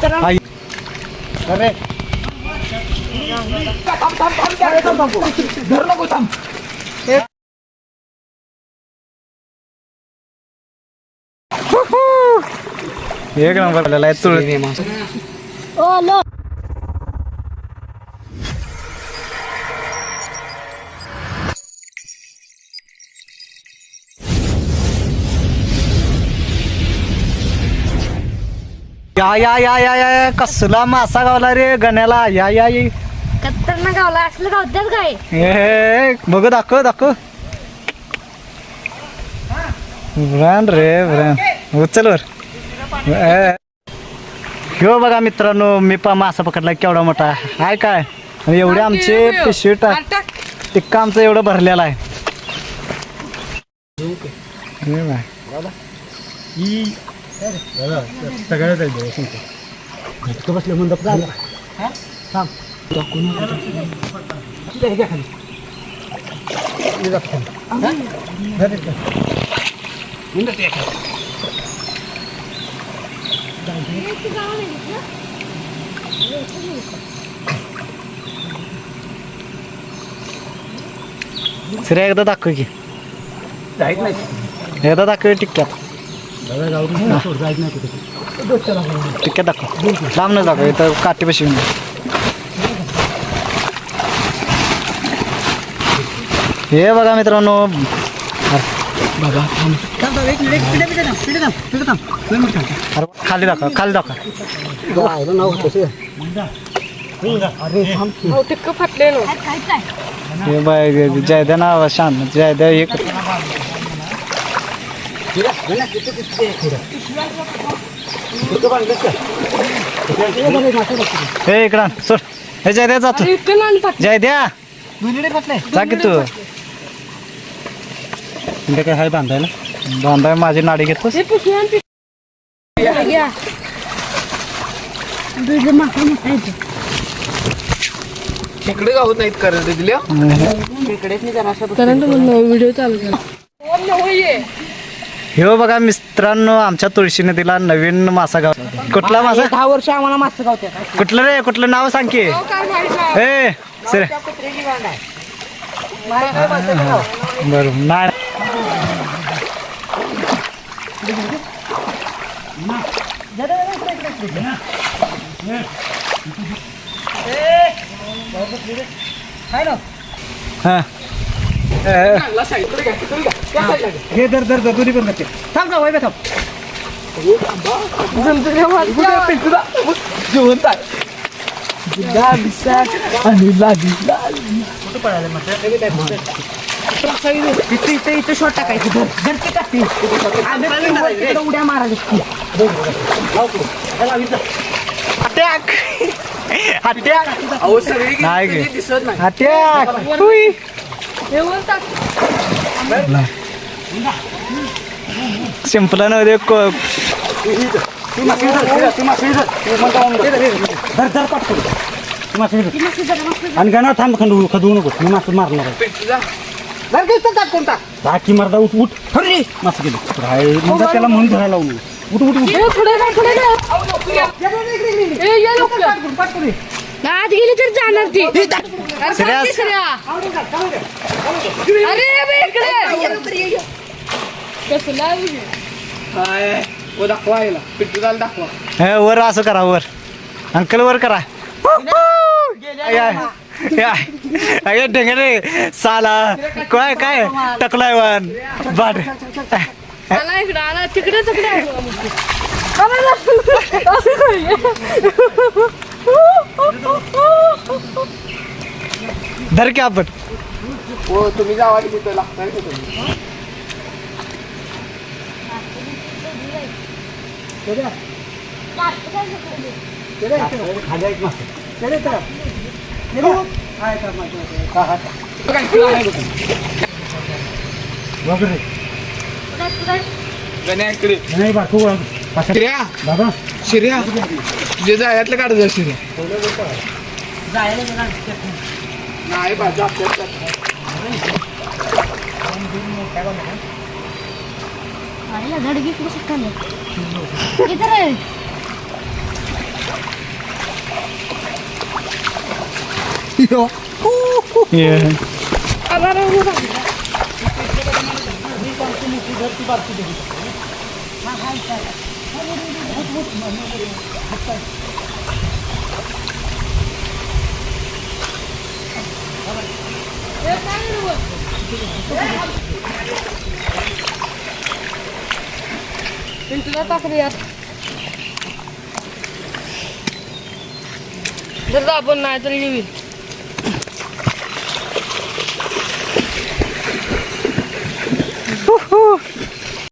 अरे एक नंबर आलेला आहे तुळशी मासा. या या या या या कसला मासा गावला रे गण्याला. या या खतरनाक गावला. असलं गावतात काय? बघ दाखव दाखव. ब्रँड रे ब्रँड. उचल वर. ह्यो बघा मित्रांनो मी मासा पकडला केवढा मोठा आहे काय. एवढे आमचे पिशवी टिक्का आमचं एवढं भरलेला आहे. बसले म्हणून सर एकदा दाखव की. एकदा दाखव टिक्क्यात. टिक्क्यात दाखव. लांब न दाखव. इथं काठी बशी. हे बघा मित्रांनो. खाली दाखव खाली दाखव. हे बाय जायद्या नाव शांत जायद्या एक. हे इकडं सोड. हे जायद्या जातो. जायद्या जा की तू. काय हाय बांधायला. बांधाय माझी नाडी घेतोस. इकडे गावत नाहीत करंट दिल्या. व्हिडिओ चालू करा. हे बघा मित्रांनो आमच्या तुळशी नदीला नवीन मासा गाव. कुठला मासा. 10 वर्ष आम्हाला मासा गावत्या. कुठलं रे कुठलं नाव सांग की. ए सर बरोबर नाही. हा हे दर दर दर दोन्ही पण करते. थांब जाऊ थांब. जिवंत आहे. इथे शॉट टाकायचं. उड्या मारायचं. अटॅक अटॅक नाही दिसत नाही. अटॅक. सिंपल नव्हते. आणि गाणं थांब खंडू खदवू नको. मी मासे मारणार कोणता बाकी मारदा. उठ उठ मासे गेले त्याला म्हणून धरायला लावून. उठ उठ उठ. आत गेली तर जाणार ती. दाखवा पिट्टू दाल दाखवा. हे वर असं करा. वर अंकल वर करा. ढेंगरे साला काय काय टकलाय वन बाट. तिकडे तिकडे धर की आपण. हो तुम्ही जावा तिथं लागताय का तुम्ही. नाही बाकू बाबा शिर्या जे जायातलं काढ जा. शिर्या नाही बाजा धडगी कुठं शकता. ये. तुला टाकली यार जर आपण नाही तर येईल